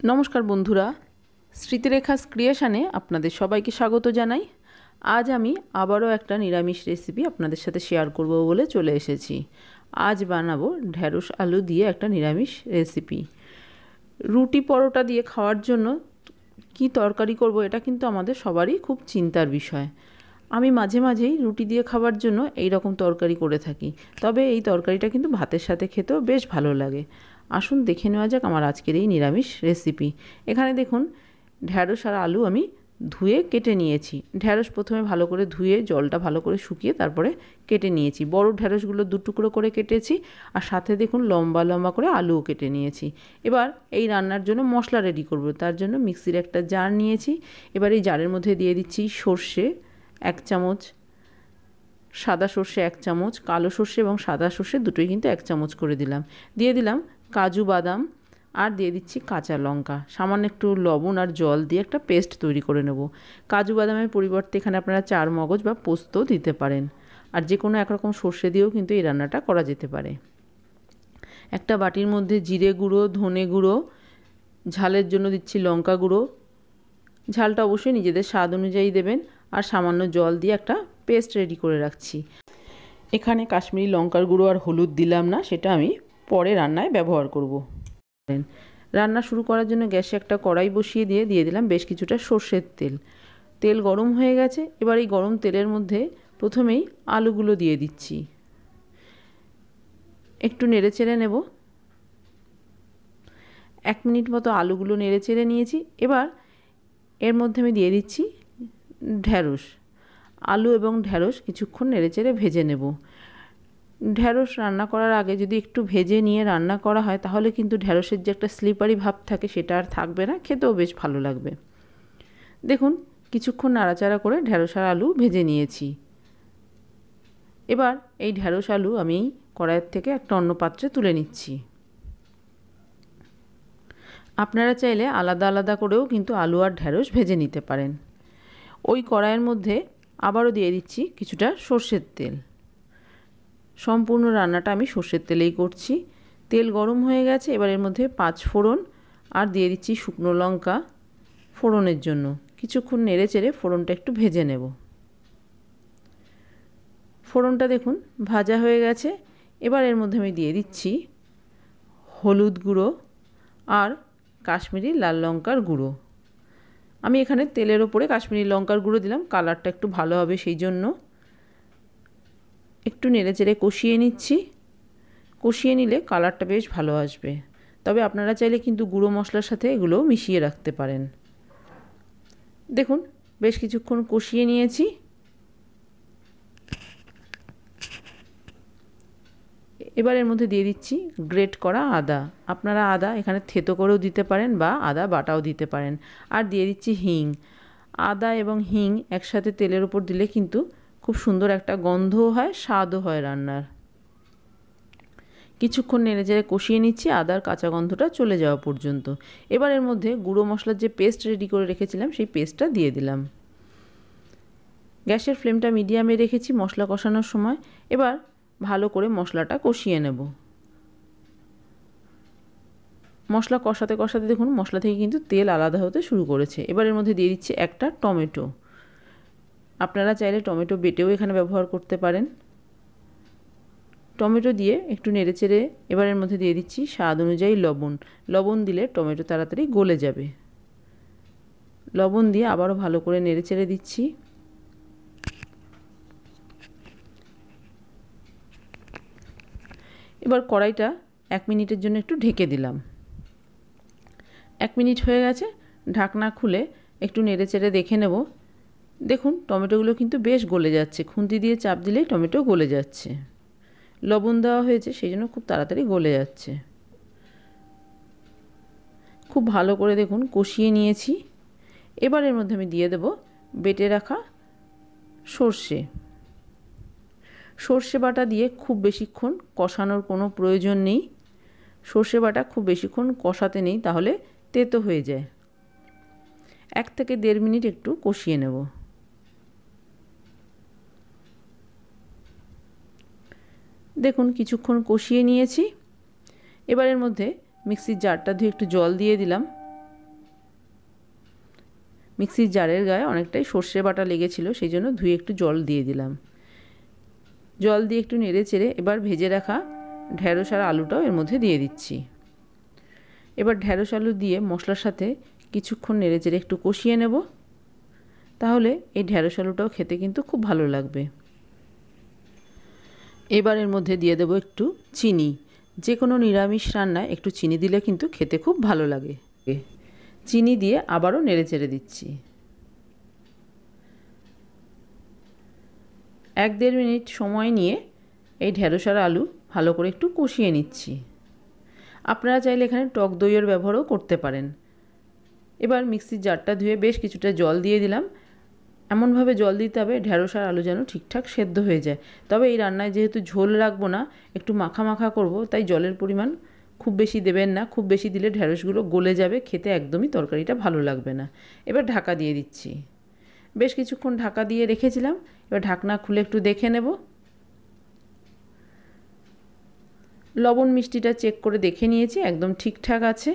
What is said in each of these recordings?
নমস্কার বন্ধুরা, স্মৃতিরেখাস ক্রিয়েশনে আপনাদের সবাইকে স্বাগত জানাই। আজ আমি আবারও একটা নিরামিষ রেসিপি আপনাদের সাথে শেয়ার করব বলে চলে এসেছি। আজ বানাবো ঢ্যাঁড়স আলু দিয়ে একটা নিরামিষ রেসিপি। রুটি পরোটা দিয়ে খাওয়ার জন্য কি তরকারি করব, এটা কিন্তু আমাদের সবারই খুব চিন্তার বিষয়। আমি মাঝে মাঝেই রুটি দিয়ে খাবার জন্য এই রকম তরকারি করে থাকি, তবে এই তরকারিটা কিন্তু ভাতের সাথে খেতেও বেশ ভালো লাগে। আসুন দেখে নেওয়া যাক আমার আজকের এই নিরামিষ রেসিপি। এখানে দেখুন ঢ্যাঁড়স আর আলু আমি ধুয়ে কেটে নিয়েছি। ঢ্যাঁড়স প্রথমে ভালো করে ধুয়ে জলটা ভালো করে শুকিয়ে তারপরে কেটে নিয়েছি। বড় ঢ্যাঁড়সগুলো দু টুকরো করে কেটেছি, আর সাথে দেখুন লম্বা লম্বা করে আলুও কেটে নিয়েছি। এবার এই রান্নার জন্য মশলা রেডি করব, তার জন্য মিক্সির একটা জার নিয়েছি। এবার এই জারের মধ্যে দিয়ে দিচ্ছি সর্ষে 1 চামচ, সাদা সর্ষে 1 চামচ, কালো সর্ষে এবং সাদা সর্ষে দুটোই কিন্তু 1 চামচ করে দিলাম। দিয়ে দিলাম কাজু বাদাম, আর দিয়ে দিচ্ছি কাঁচা লঙ্কা। সামান্য একটু লবণ আর জল দিয়ে একটা পেস্ট তৈরি করে নেব। কাজু বাদামের পরিবর্তে এখানে আপনারা চার মগজ বা পোস্ত দিতে পারেন, আর যে কোনো একরকম সর্ষে দিয়েও কিন্তু এই রান্নাটা করা যেতে পারে। একটা বাটির মধ্যে জিরে গুঁড়ো, ধনে গুঁড়ো, ঝালের জন্য দিচ্ছি লঙ্কা গুঁড়ো, ঝালটা অবশ্যই নিজেদের স্বাদ অনুযায়ী দেবেন, আর সামান্য জল দিয়ে একটা পেস্ট রেডি করে রাখছি। এখানে কাশ্মীরি লঙ্কার গুঁড়ো আর হলুদ দিলাম না, সেটা আমি পরে রান্নায় ব্যবহার করব। রান্না শুরু করার জন্য গ্যাসে একটা কড়াই বসিয়ে দিয়ে দিলাম বেশ কিছুটা সর্ষের তেল। তেল গরম হয়ে গেছে। এবার এই গরম তেলের মধ্যে প্রথমেই আলুগুলো দিয়ে দিচ্ছি, একটু নেড়ে চেড়ে নেব। 1 মিনিট মতো আলুগুলো নেড়ে চেড়ে নিয়েছি। এবার এর মধ্যে আমি দিয়ে দিচ্ছি ঢ্যাঁড়স। আলু এবং ঢ্যাঁড়স কিছুক্ষণ নেড়েচেড়ে ভেজে নেব। ঢ্যাঁড়স রান্না করার আগে যদি একটু ভেজে নিয়ে রান্না করা হয়, তাহলে কিন্তু ঢ্যাঁড়সের যে একটা স্লিপারি ভাব থাকে সেটা আর থাকবে না, খেতেও বেশ ভালো লাগবে। দেখুন কিছুক্ষণ নাড়াচাড়া করে ঢ্যাঁড়স আর আলু ভেজে নিয়েছি। এবার এই ঢ্যাঁড়স আলু আমি কড়াইয়ের থেকে একটা অন্য পাত্রে তুলে নিচ্ছি। আপনারা চাইলে আলাদা আলাদা করেও কিন্তু আলু আর ঢ্যাঁড়স ভেজে নিতে পারেন। ওই কড়াইয়ের মধ্যে আবারও দিয়ে দিচ্ছি কিছুটা সর্ষের তেল। সম্পূর্ণ রান্নাটা আমি সর্ষের তেলেই করছি। তেল গরম হয়ে গেছে। এবার এর মধ্যে 5 ফোড়ন আর দিয়ে দিচ্ছি শুকনো লঙ্কা ফোড়নের জন্য। কিছুক্ষণ নেড়ে চেড়ে ফোড়নটা একটু ভেজে নেব। ফোড়নটা দেখুন ভাজা হয়ে গেছে। এবার এর মধ্যে আমি দিয়ে দিচ্ছি হলুদ গুঁড়ো আর কাশ্মীরি লাল লঙ্কার গুঁড়ো। আমি এখানে তেলের ওপরে কাশ্মীরি লঙ্কার গুঁড়ো দিলাম, কালারটা একটু ভালো হবে সেই জন্য। একটু নেড়েচেড়ে কষিয়ে নিচ্ছি। কষিয়ে নিলে কালারটা বেশ ভালো আসবে। তবে আপনারা চাইলে কিন্তু গুঁড়ো মশলার সাথে এগুলো মিশিয়ে রাখতে পারেন। দেখুন বেশ কিছুক্ষণ কষিয়ে নিয়েছি। এবার এর মধ্যে দিয়ে দিচ্ছি গ্রেট করা আদা। আপনারা আদা এখানে থেতো করেও দিতে পারেন বা আদা বাটাও দিতে পারেন। আর দিয়ে দিচ্ছি হিং। আদা এবং হিং একসাথে তেলের উপর দিলে কিন্তু খুব সুন্দর একটা গন্ধও হয়, স্বাদও হয় রান্নার। কিছুক্ষণ নেড়েচেড়ে কষিয়ে নিচ্ছি আদার কাঁচা গন্ধটা চলে যাওয়া পর্যন্ত। এবার এর মধ্যে গুঁড়ো মশলার যে পেস্ট রেডি করে রেখেছিলাম সেই পেস্টটা দিয়ে দিলাম। গ্যাসের ফ্লেমটা মিডিয়ামে রেখেছি মশলা কষানোর সময়। এবার ভালো করে মশলাটা কষিয়ে নেব। মশলা কষাতে কষাতে দেখুন মশলা থেকে কিন্তু তেল আলাদা হতে শুরু করেছে। এবার এর মধ্যে দিয়ে দিচ্ছি একটা টমেটো। আপনারা চাইলে টমেটো বেটেও এখানে ব্যবহার করতে পারেন। টমেটো দিয়ে একটু নেড়েচেড়ে এবার এর মধ্যে দিয়ে দিচ্ছি স্বাদ অনুযায়ী লবণ। লবণ দিলে টমেটো তাড়াতাড়ি গলে যাবে। লবণ দিয়ে আবারও ভালো করে নেড়েচেড়ে দিচ্ছি। এবার কড়াইটা 1 মিনিটের জন্য একটু ঢেকে দিলাম। 1 মিনিট হয়ে গেছে। ঢাকনা খুলে একটু নেড়েচেড়ে দেখে নেব। দেখুন টমেটোগুলো কিন্তু বেশ গলে যাচ্ছে। খুন্তি দিয়ে চাপ দিলেই টমেটো গলে যাচ্ছে। লবণ দেওয়া হয়েছে সেই জন্য খুব তাড়াতাড়ি গলে যাচ্ছে। খুব ভালো করে দেখুন কষিয়ে নিয়েছি। এবার এর মধ্যে আমি দিয়ে দেব বেটে রাখা সর্ষে। সর্ষে বাটা দিয়ে খুব বেশিক্ষণ কষানোর কোনো প্রয়োজন নেই। সর্ষে বাটা খুব বেশিক্ষণ কষাতে নেই, তাহলে তেতো হয়ে যায়। 1 থেকে 1.5 মিনিট একটু কষিয়ে নেব। দেখুন কিছুক্ষণ কষিয়ে নিয়েছি। এবার এর মধ্যে মিক্সির জারটা ধুয়ে একটু জল দিয়ে দিলাম। মিক্সির জারের গায়ে অনেকটাই সর্ষে বাটা লেগেছিল, সেই জন্য ধুয়ে একটু জল দিয়ে দিলাম। জল দিয়ে একটু নেড়ে চেড়ে এবার ভেজে রাখা ঢ্যাঁড়স আর আলুটাও এর মধ্যে দিয়ে দিচ্ছি। এবার ঢ্যাঁড়স আলু দিয়ে মশলার সাথে কিছুক্ষণ নেড়ে চেড়ে একটু কষিয়ে নেব, তাহলে এই ঢ্যাঁড়স আলুটাও খেতে কিন্তু খুব ভালো লাগবে। এবার এর মধ্যে দিয়ে দেবো একটু চিনি। যে কোনো নিরামিষ রান্নায় একটু চিনি দিলে কিন্তু খেতে খুব ভালো লাগে। চিনি দিয়ে আবারও নেড়ে চেড়ে দিচ্ছি। 1-1.5 মিনিট সময় নিয়ে এই ঢ্যাঁড়স আর আলু ভালো করে একটু কষিয়ে নিচ্ছি। আপনারা চাইলে এখানে টক দইয়ের ব্যবহারও করতে পারেন। এবার মিক্সির জারটা ধুয়ে বেশ কিছুটা জল দিয়ে দিলাম। এমনভাবে জল দিতে হবে ঢ্যাঁড়স আর আলু যেন ঠিকঠাক সেদ্ধ হয়ে যায়। তবে এই রান্নায় যেহেতু ঝোল রাখবো না, একটু মাখা মাখা করব, তাই জলের পরিমাণ খুব বেশি দেবেন না। খুব বেশি দিলে ঢ্যাঁড়সগুলো গলে যাবে, খেতে একদমই তরকারিটা ভালো লাগবে না। এবার ঢাকা দিয়ে দিচ্ছি। বেশ কিছুক্ষণ ঢাকা দিয়ে রেখেছিলাম। এবার ঢাকনা খুলে একটু দেখে নেব। লবণ মিষ্টিটা চেক করে দেখে নিয়েছি, একদম ঠিকঠাক আছে।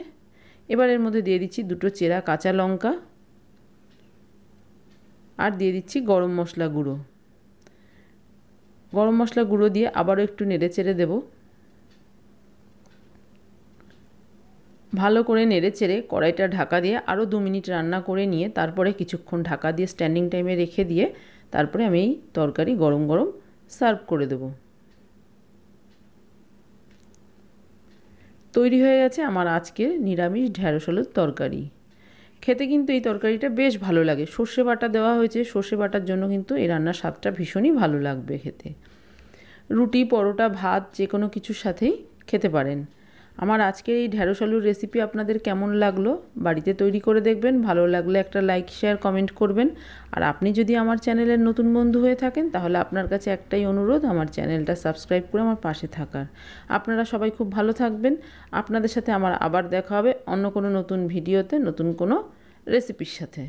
এবার এর মধ্যে দিয়ে দিচ্ছি 2টো চেরা কাঁচা লঙ্কা আর দিয়ে দিচ্ছি গরম মশলা গুঁড়ো। গরম মশলা গুঁড়ো দিয়ে আবারও একটু নেড়ে চেড়ে দেব। ভালো করে নেড়ে চেড়ে কড়াইটা ঢাকা দিয়ে আরও 2 মিনিট রান্না করে নিয়ে তারপরে কিছুক্ষণ ঢাকা দিয়ে স্ট্যান্ডিং টাইমে রেখে দিয়ে তারপরে আমি এই তরকারি গরম গরম সার্ভ করে দেব। তৈরি হয়ে গেছে আমার আজকের নিরামিষ ঢ্যাঁড়স আলুর তরকারি। খেতে কিন্তু এই তরকারিটা বেশ ভালো লাগে। সর্ষে বাটা দেওয়া হয়েছে, সর্ষে বাটার জন্য কিন্তু এই রান্নার স্বাদটা ভীষণই ভালো লাগবে খেতে। রুটি, পরোটা, ভাত যে কোনো কিছুর সাথেই খেতে পারেন। আমার আজকের এই ঢ্যাঁড়স আলুর রেসিপি আপনাদের কেমন লাগলো বাড়িতে তৈরি করে দেখবেন। ভালো লাগলে একটা লাইক, শেয়ার, কমেন্ট করবেন। আর আপনি যদি আমার চ্যানেলের নতুন বন্ধু হয়ে থাকেন তাহলে আপনার কাছে একটাই অনুরোধ, আমার চ্যানেলটা সাবস্ক্রাইব করে আমার পাশে থাকার। আপনারা সবাই খুব ভালো থাকবেন। আপনাদের সাথে আমার আবার দেখা হবে অন্য কোনো নতুন ভিডিওতে, নতুন কোনো রেসিপির সাথে।